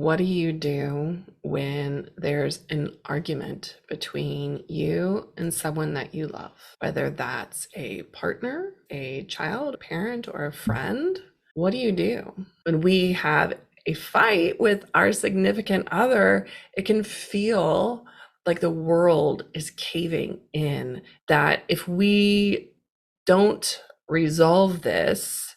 What do you do when there's an argument between you and someone that you love? Whether that's a partner, a child, a parent, or a friend? What do you do? When we have a fight with our significant other, it can feel like the world is caving in, that if we don't resolve this,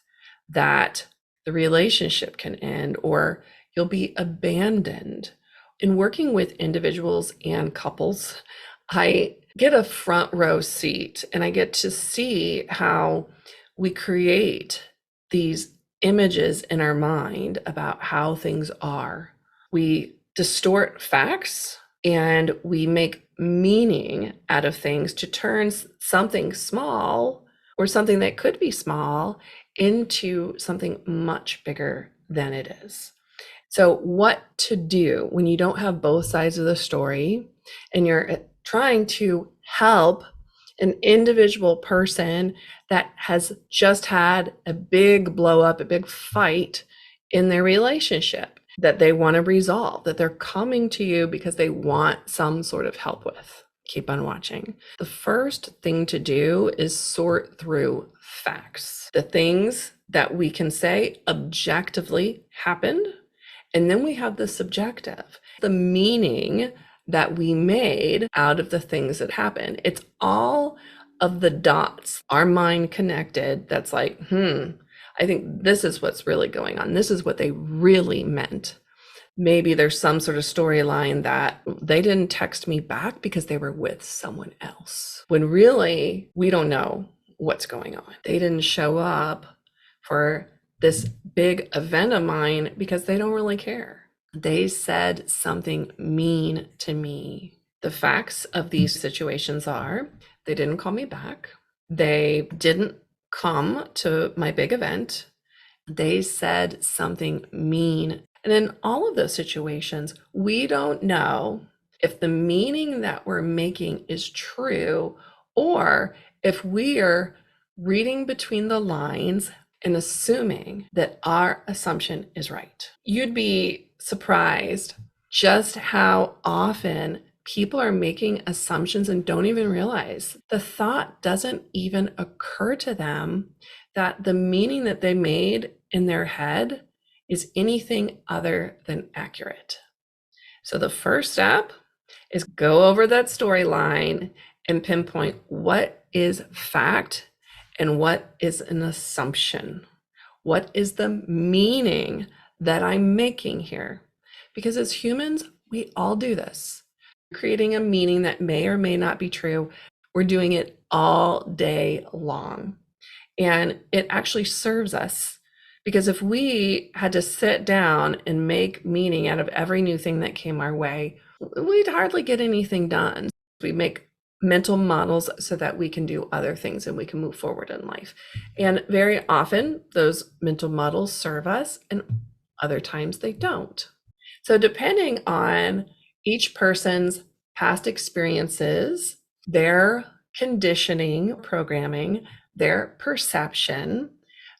that the relationship can end or you'll be abandoned. In working with individuals and couples, I get a front row seat and I get to see how we create these images in our mind about how things are. We distort facts and we make meaning out of things to turn something small or something that could be small into something much bigger than it is. So what to do when you don't have both sides of the story and you're trying to help an individual person that has just had a big blow up, a big fight in their relationship that they want to resolve, that they're coming to you because they want some sort of help with. Keep on watching. The first thing to do is sort through facts, the things that we can say objectively happened. And then we have the subjective, the meaning that we made out of the things that happened. It's all of the dots, our mind connected, that's like, I think this is what's really going on. This is what they really meant. Maybe there's some sort of storyline that they didn't text me back because they were with someone else, when really we don't know what's going on. They didn't show up for this big event of mine because they don't really care. They said something mean to me. The facts of these situations are they didn't call me back. They didn't come to my big event. They said something mean. And in all of those situations, we don't know if the meaning that we're making is true or if we are reading between the lines and assuming that our assumption is right. You'd be surprised just how often people are making assumptions and don't even realize. The thought doesn't even occur to them that the meaning that they made in their head is anything other than accurate. So the first step is go over that storyline and pinpoint what is fact and what is an assumption. What is the meaning that I'm making here? Because as humans, we all do this. Creating a meaning that may or may not be true. We're doing it all day long. And it actually serves us, because if we had to sit down and make meaning out of every new thing that came our way, we'd hardly get anything done. We make mental models so that we can do other things and we can move forward in life. And very often those mental models serve us and other times they don't. So depending on each person's past experiences, their conditioning, programming, their perception,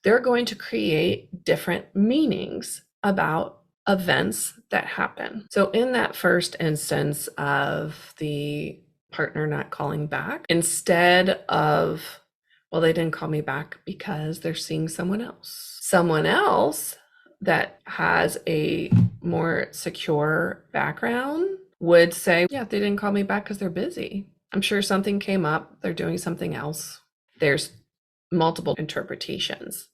they're going to create different meanings about events that happen. So in that first instance of the partner not calling back, instead of, well, they didn't call me back because they're seeing someone else that has a more secure background would say, yeah, they didn't call me back because they're busy. I'm sure something came up. They're doing something else. There's multiple interpretations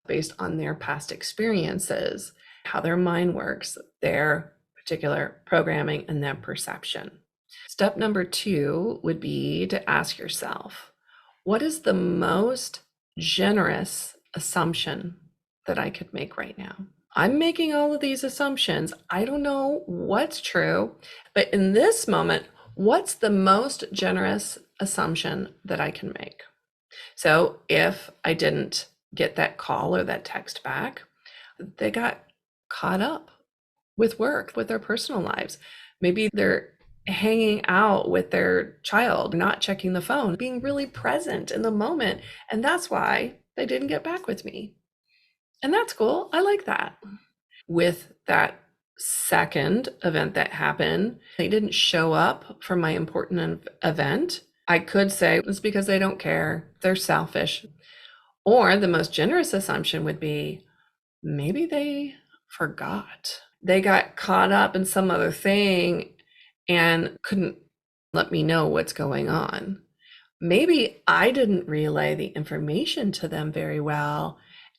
based on their past experiences, how their mind works, their particular programming, and their perception. Step number 2 would be to ask yourself, what is the most generous assumption that I could make right now? I'm making all of these assumptions. I don't know what's true, but in this moment, what's the most generous assumption that I can make? So if I didn't get that call or that text back, they got caught up with work, with their personal lives. Maybe they're hanging out with their child, not checking the phone, being really present in the moment. And that's why they didn't get back with me. And that's cool. I like that. With that second event that happened, they didn't show up for my important event, I could say it's because they don't care, they're selfish. Or the most generous assumption would be maybe they forgot. They got caught up in some other thing and couldn't let me know what's going on. Maybe I didn't relay the information to them very well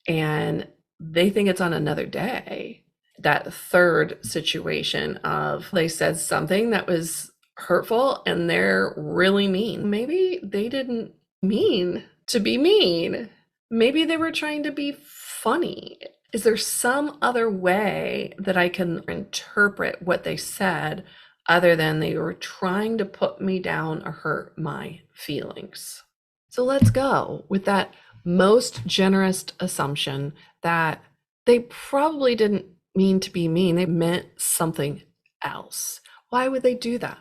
and they think it's on another day. That third situation of they said something that was hurtful and they're really mean. Maybe they didn't mean to be mean. Maybe they were trying to be funny. Is there some other way that I can interpret what they said other than they were trying to put me down or hurt my feelings? So let's go with that most generous assumption that they probably didn't mean to be mean. They meant something else. Why would they do that?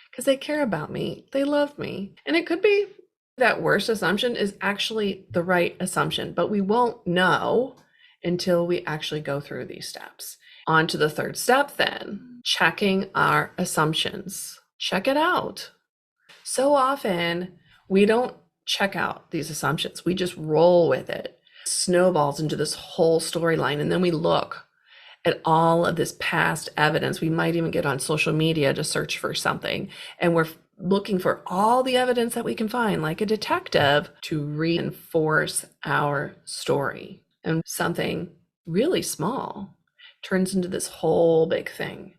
Because they care about me. They love me. And it could be that worst assumption is actually the right assumption, but we won't know until we actually go through these steps. On to the third step then, checking our assumptions. Check it out. So often we don't check out these assumptions. We just roll with it. Snowballs into this whole storyline. And then we look at all of this past evidence. We might even get on social media to search for something. And we're looking for all the evidence that we can find, like a detective, to reinforce our story. And something really small turns into this whole big thing.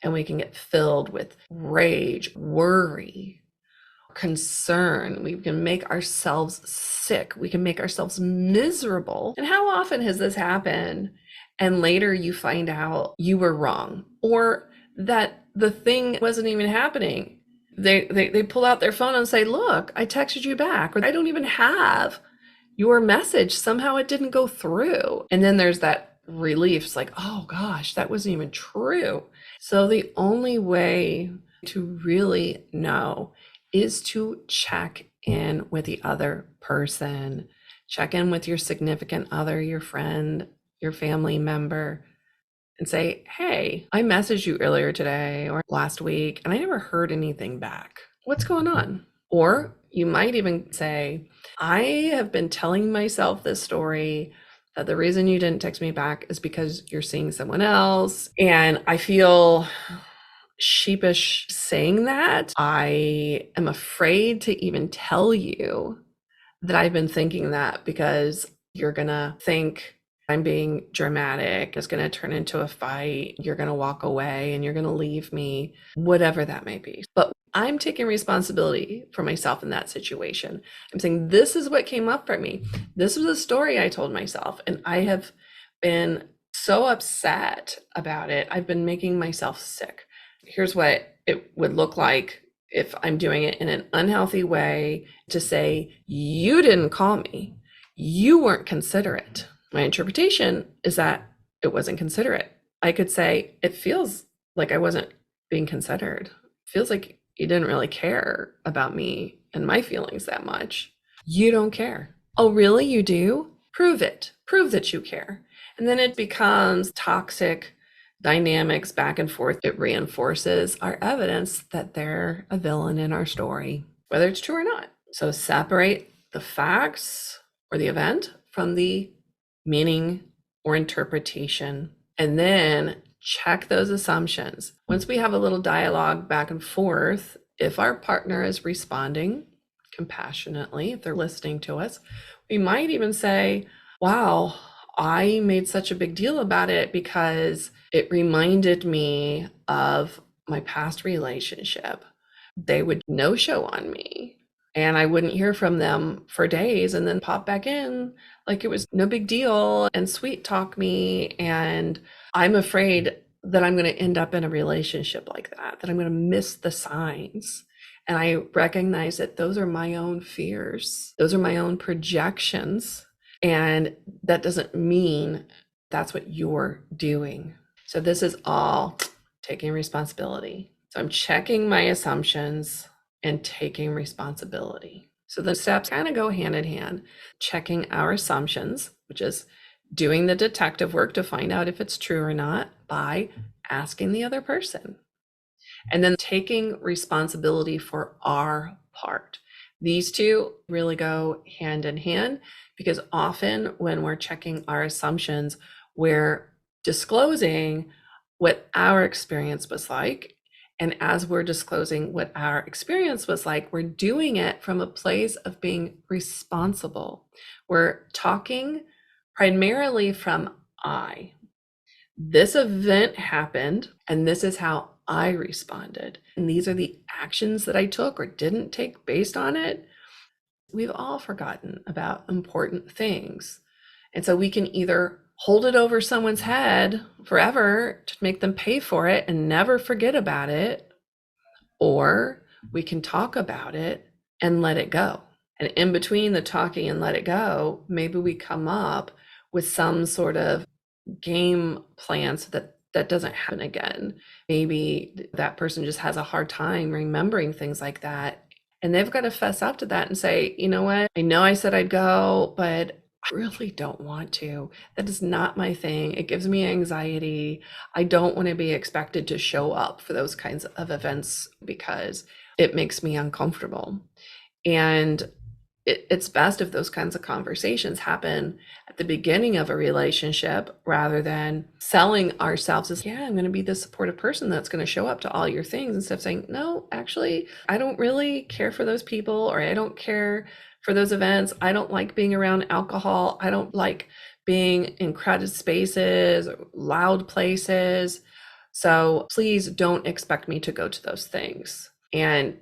And we can get filled with rage, worry, concern. We can make ourselves sick. We can make ourselves miserable. And how often has this happened? And later you find out you were wrong, or that the thing wasn't even happening. They pull out their phone and say, look, I texted you back, or I don't even have your message. Somehow it didn't go through. And then there's that relief. It's like, oh gosh, that wasn't even true. So the only way to really know is to check in with the other person. Check in with your significant other, your friend, your family member, and say, hey, I messaged you earlier today or last week, and I never heard anything back. What's going on? Or you might even say, I have been telling myself this story that the reason you didn't text me back is because you're seeing someone else. And I feel sheepish saying that. I am afraid to even tell you that I've been thinking that because you're going to think I'm being dramatic. It's going to turn into a fight. You're going to walk away and you're going to leave me, whatever that may be. But I'm taking responsibility for myself in that situation. I'm saying, this is what came up for me. This was a story I told myself, and I have been so upset about it. I've been making myself sick. Here's what it would look like if I'm doing it in an unhealthy way, to say, you didn't call me. You weren't considerate. My interpretation is that it wasn't considerate. I could say, it feels like I wasn't being considered. It feels like you didn't really care about me and my feelings that much. You don't care. Oh, really? You do? Prove it. Prove that you care. And then it becomes toxic dynamics back and forth. It reinforces our evidence that they're a villain in our story, whether it's true or not. So separate the facts or the event from the meaning or interpretation, and then check those assumptions. Once we have a little dialogue back and forth, if our partner is responding compassionately, if they're listening to us, we might even say, wow, I made such a big deal about it because it reminded me of my past relationship. They would no show on me and I wouldn't hear from them for days and then pop back in like it was no big deal and sweet talk me. And I'm afraid that I'm going to end up in a relationship like that I'm going to miss the signs. And I recognize that those are my own fears. Those are my own projections. And that doesn't mean that's what you're doing. So this is all taking responsibility. So I'm checking my assumptions and taking responsibility. So the steps kind of go hand in hand. Checking our assumptions, which is doing the detective work to find out if it's true or not by asking the other person, and then taking responsibility for our part. These two really go hand in hand, because often when we're checking our assumptions, we're disclosing what our experience was like. And as we're disclosing what our experience was like, we're doing it from a place of being responsible. We're talking primarily from I. This event happened, and this is how I responded. And these are the actions that I took or didn't take based on it. We've all forgotten about important things. And so we can either hold it over someone's head forever to make them pay for it and never forget about it, or we can talk about it and let it go. And in between the talking and let it go, maybe we come up with some sort of game plan so that that doesn't happen again. Maybe that person just has a hard time remembering things like that. And they've got to fess up to that and say, you know what? I know I said I'd go, but I really don't want to. That is not my thing. It gives me anxiety. I don't want to be expected to show up for those kinds of events because it makes me uncomfortable. And it's best if those kinds of conversations happen at the beginning of a relationship rather than selling ourselves as, yeah, I'm going to be this supportive person that's going to show up to all your things, instead of saying, no, actually, I don't really care for those people, or I don't care for those events. I don't like being around alcohol. I don't like being in crowded spaces, or loud places. So please don't expect me to go to those things. And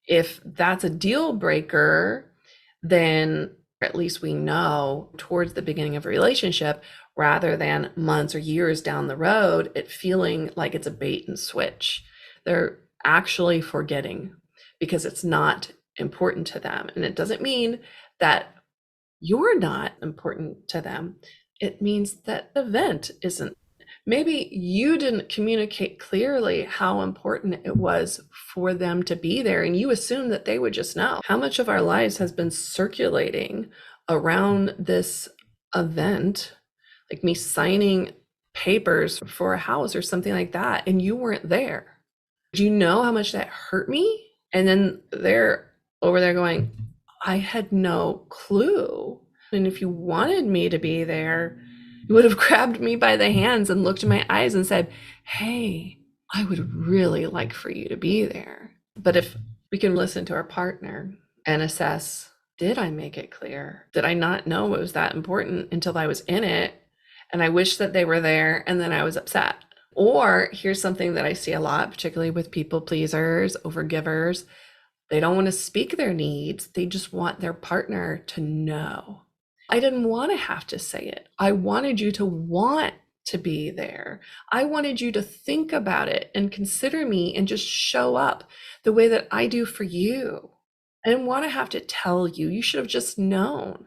if that's a deal breaker, then at least we know towards the beginning of a relationship, rather than months or years down the road, it feeling like it's a bait and switch. They're actually forgetting because it's not important to them. And it doesn't mean that you're not important to them. It means that the event isn't. Maybe you didn't communicate clearly how important it was for them to be there, and you assumed that they would just know. How much of our lives has been circulating around this event, like me signing papers for a house or something like that, and you weren't there? Do you know how much that hurt me? And then they're over there going, I had no clue. And if you wanted me to be there, you would have grabbed me by the hands and looked in my eyes and said, hey, I would really like for you to be there. But if we can listen to our partner and assess, did I make it clear? Did I not know it was that important until I was in it? And I wish that they were there, and then I was upset. Or here's something that I see a lot, particularly with people pleasers, overgivers. They don't want to speak their needs. They just want their partner to know. I didn't want to have to say it. I wanted you to want to be there. I wanted you to think about it and consider me and just show up the way that I do for you. I didn't want to have to tell you. You should have just known.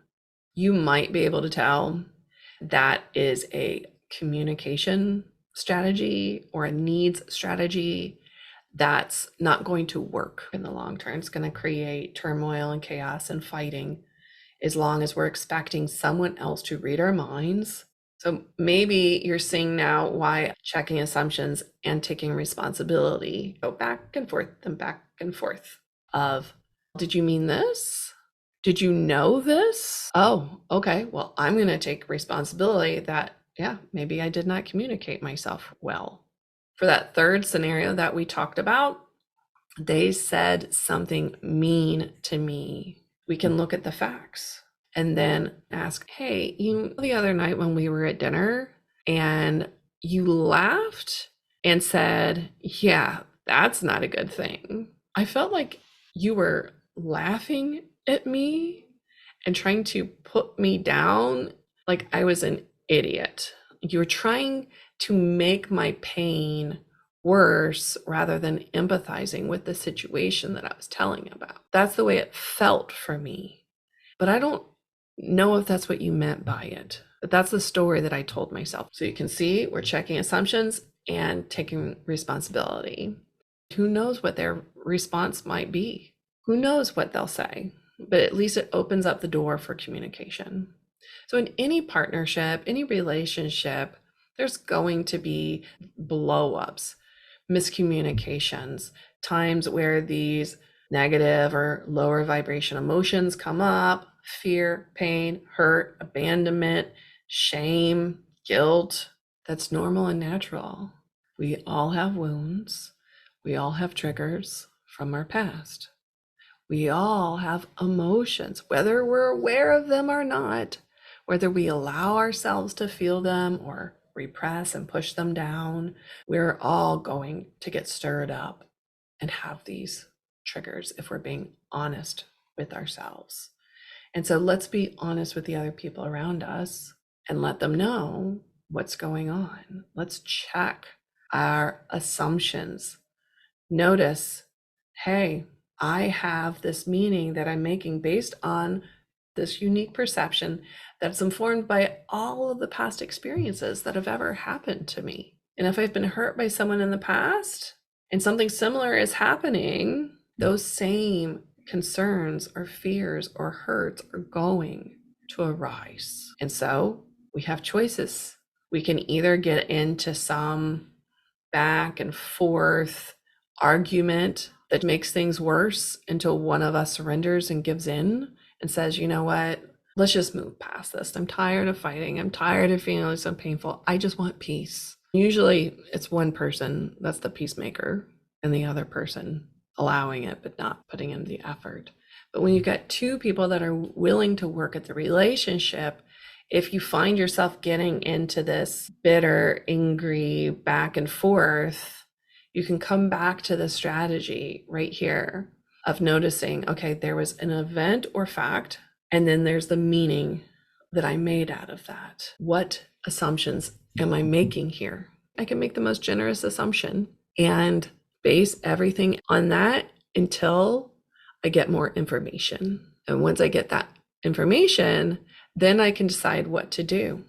You might be able to tell that is a communication strategy or a needs strategy that's not going to work in the long term. It's going to create turmoil and chaos and fighting as long as we're expecting someone else to read our minds. So maybe you're seeing now why checking assumptions and taking responsibility go back and forth and back and forth of, did you mean this? Did you know this? Oh, okay. Well, I'm going to take responsibility that, yeah, maybe I did not communicate myself well. For that third scenario that we talked about, they said something mean to me. We can look at the facts and then ask, hey, the other night when we were at dinner and you laughed and said, yeah, that's not a good thing. I felt like you were laughing at me and trying to put me down like I was an idiot. You were trying to make my pain worse rather than empathizing with the situation that I was telling about. That's the way it felt for me. But I don't know if that's what you meant by it. But that's the story that I told myself. So you can see we're checking assumptions and taking responsibility. Who knows what their response might be? Who knows what they'll say? But at least it opens up the door for communication. So in any partnership, any relationship, there's going to be blow-ups, miscommunications, times where these negative or lower vibration emotions come up: fear, pain, hurt, abandonment, shame, guilt. That's normal and natural. We all have wounds. We all have triggers from our past. We all have emotions, whether we're aware of them or not, whether we allow ourselves to feel them or repress and push them down. We're all going to get stirred up and have these triggers if we're being honest with ourselves. And so let's be honest with the other people around us and let them know what's going on. Let's check our assumptions. Notice, hey, I have this meaning that I'm making based on this unique perception that's informed by all of the past experiences that have ever happened to me. And if I've been hurt by someone in the past and something similar is happening, those same concerns or fears or hurts are going to arise. And so we have choices. We can either get into some back and forth argument that makes things worse until one of us surrenders and gives in and says, you know what, let's just move past this. I'm tired of fighting. I'm tired of feeling so painful. I just want peace. Usually it's one person that's the peacemaker and the other person allowing it but not putting in the effort. But when you've got two people that are willing to work at the relationship, if you find yourself getting into this bitter, angry back and forth, you can come back to the strategy right here of noticing, okay, there was an event or fact, and then there's the meaning that I made out of that. What assumptions am I making here? I can make the most generous assumption and base everything on that until I get more information. And once I get that information, then I can decide what to do.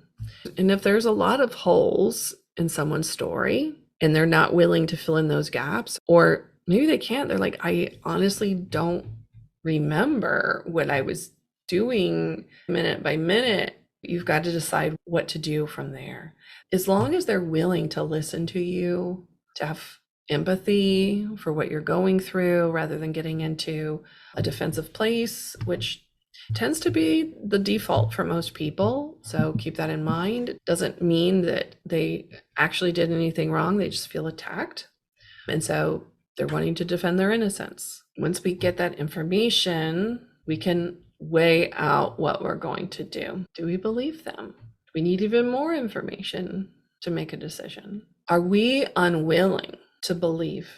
And if there's a lot of holes in someone's story and they're not willing to fill in those gaps, or maybe they can't, they're like, I honestly don't remember what I was doing minute by minute. You've got to decide what to do from there. As long as they're willing to listen to you, to have empathy for what you're going through rather than getting into a defensive place, which tends to be the default for most people. So keep that in mind. It doesn't mean that they actually did anything wrong. They just feel attacked. And so they're wanting to defend their innocence. Once we get that information, we can weigh out what we're going to do. Do we believe them? Do we need even more information to make a decision? Are we unwilling to believe,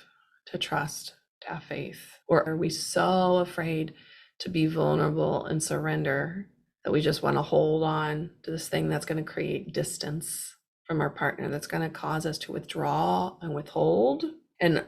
to trust, to have faith? Or are we so afraid to be vulnerable and surrender that we just want to hold on to this thing that's going to create distance from our partner, that's going to cause us to withdraw and withhold and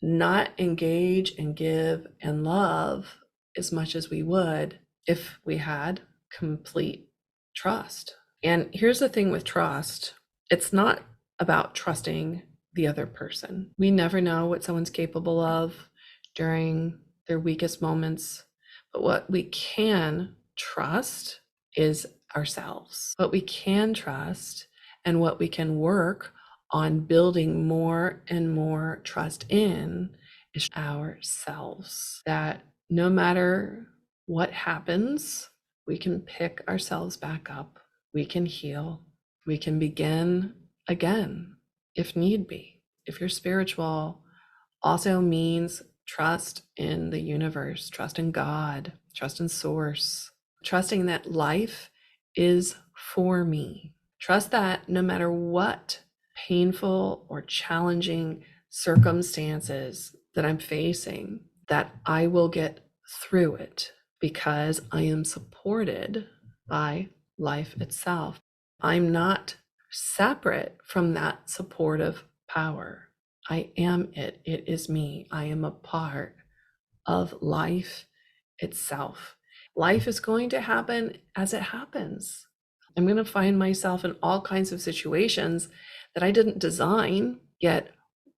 not engage and give and love as much as we would if we had complete trust? And here's the thing with trust, it's not about trusting the other person. We never know what someone's capable of during their weakest moments. But what we can trust is ourselves. What we can trust and what we can work on building more and more trust in is ourselves. That no matter what happens, we can pick ourselves back up. We can heal. We can begin again if need be. If you're spiritual, also means trust in the universe, trust in God, trust in source, trusting that life is for me. Trust that no matter what painful or challenging circumstances that I'm facing, that I will get through it because I am supported by life itself. I'm not separate from that supportive power. I am it. It is me. I am a part of life itself. Life is going to happen as it happens. I'm going to find myself in all kinds of situations that I didn't design, yet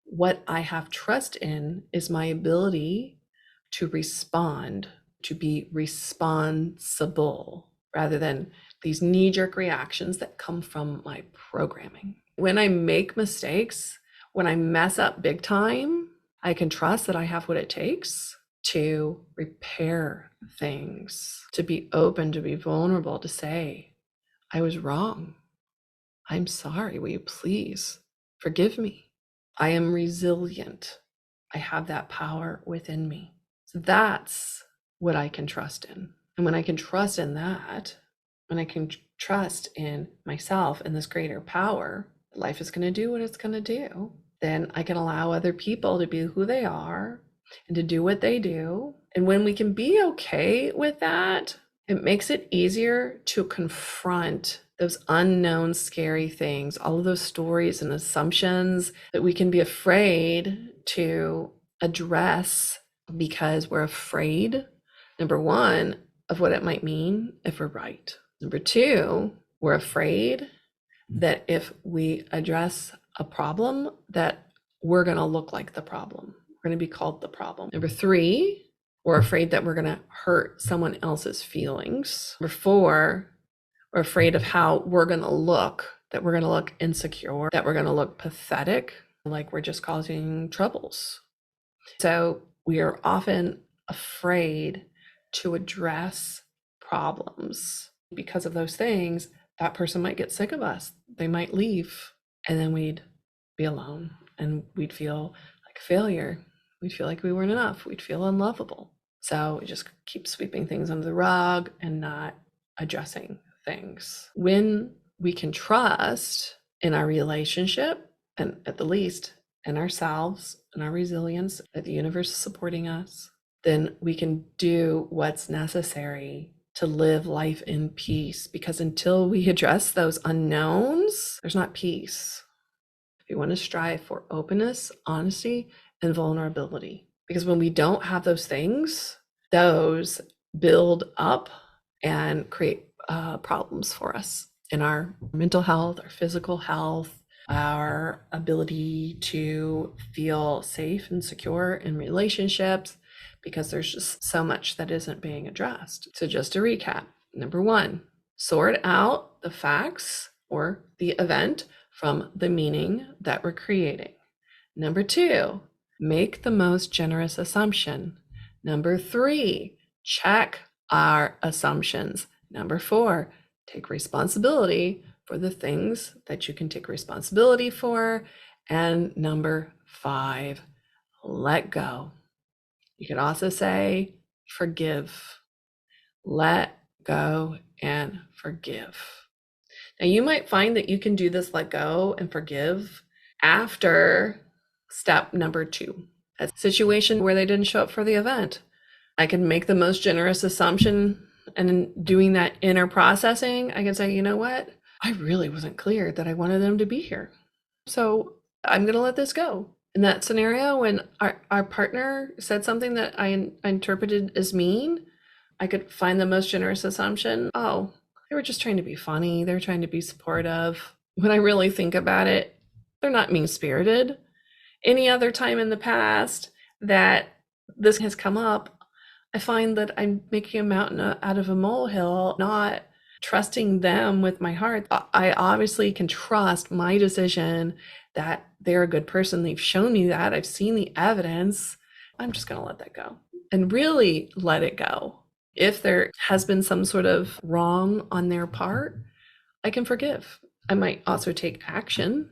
what I have trust in is my ability to respond, to be responsible rather than these knee-jerk reactions that come from my programming. When I make mistakes, when I mess up big time, I can trust that I have what it takes to repair things, to be open, to be vulnerable, to say, I was wrong. I'm sorry. Will you please forgive me? I am resilient. I have that power within me. So that's what I can trust in. And when I can trust in that, when I can trust in myself and this greater power, life is going to do what it's going to do, then I can allow other people to be who they are and to do what they do. And when we can be okay with that, it makes it easier to confront those unknown, scary things, all of those stories and assumptions that we can be afraid to address because we're afraid, number one, of what it might mean if we're right. Number two, we're afraid that if we address a problem, that we're going to look like the problem. We're going to be called the problem. Number three, we're afraid that we're going to hurt someone else's feelings. Number four, we're afraid of how we're going to look, that we're going to look insecure, that we're going to look pathetic, like we're just causing troubles. So we are often afraid to address problems. Because of those things, that person might get sick of us. They might leave, and then we'd be alone, and we'd feel like a failure. We'd feel like we weren't enough. We'd feel unlovable. So we just keep sweeping things under the rug and not addressing things. When we can trust in our relationship, and at the least in ourselves and our resilience, that the universe is supporting us, then we can do what's necessary to live life in peace. Because until we address those unknowns, there's not peace. We want to strive for openness, honesty, and vulnerability. Because when we don't have those things, those build up and create problems for us in our mental health, our physical health, our ability to feel safe and secure in relationships, because there's just so much that isn't being addressed. So just to recap, number one, sort out the facts or the event from the meaning that we're creating. Number two, make the most generous assumption. Number three, check our assumptions. Number four, take responsibility for the things that you can take responsibility for. And number five, let go. You could also say forgive. Let go and forgive. Now, you might find that you can do this let go and forgive after step number two, a situation where they didn't show up for the event. I can make the most generous assumption, and in doing that inner processing, I can say, you know what? I really wasn't clear that I wanted them to be here. So I'm going to let this go. In that scenario, when our partner said something that I interpreted as mean, I could find the most generous assumption. Oh, they were just trying to be funny. They're trying to be supportive. When I really think about it, they're not mean-spirited. Any other time in the past that this has come up, I find that I'm making a mountain out of a molehill, not trusting them with my heart. I obviously can trust my decision that they're a good person. They've shown me that. I've seen the evidence. I'm just going to let that go and really let it go. If there has been some sort of wrong on their part, I can forgive. I might also take action.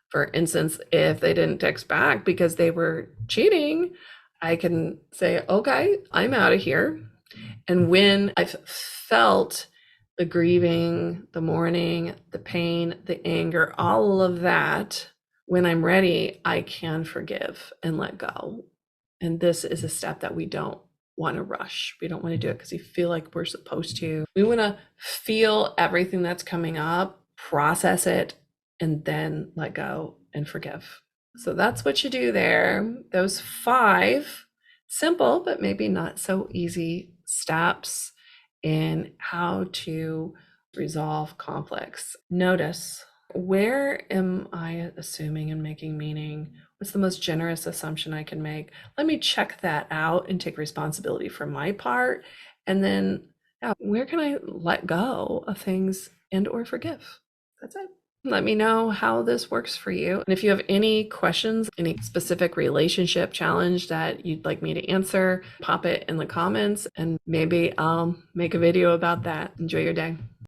For instance, if they didn't text back because they were cheating, I can say, okay, I'm out of here. And when I've felt the grieving, the mourning, the pain, the anger, all of that, when I'm ready, I can forgive and let go. And this is a step that we don't want to rush. We don't want to do it because we feel like we're supposed to. We want to feel everything that's coming up, process it, and then let go and forgive. So that's what you do there. Those 5 simple, but maybe not so easy steps in how to resolve conflicts. Notice, where am I assuming and making meaning? What's the most generous assumption I can make? Let me check that out and take responsibility for my part. And then Yeah, where can I let go of things and or forgive? That's it. Let me know how this works for you. And if you have any questions, any specific relationship challenge that you'd like me to answer, pop it in the comments and maybe I'll make a video about that. Enjoy your day.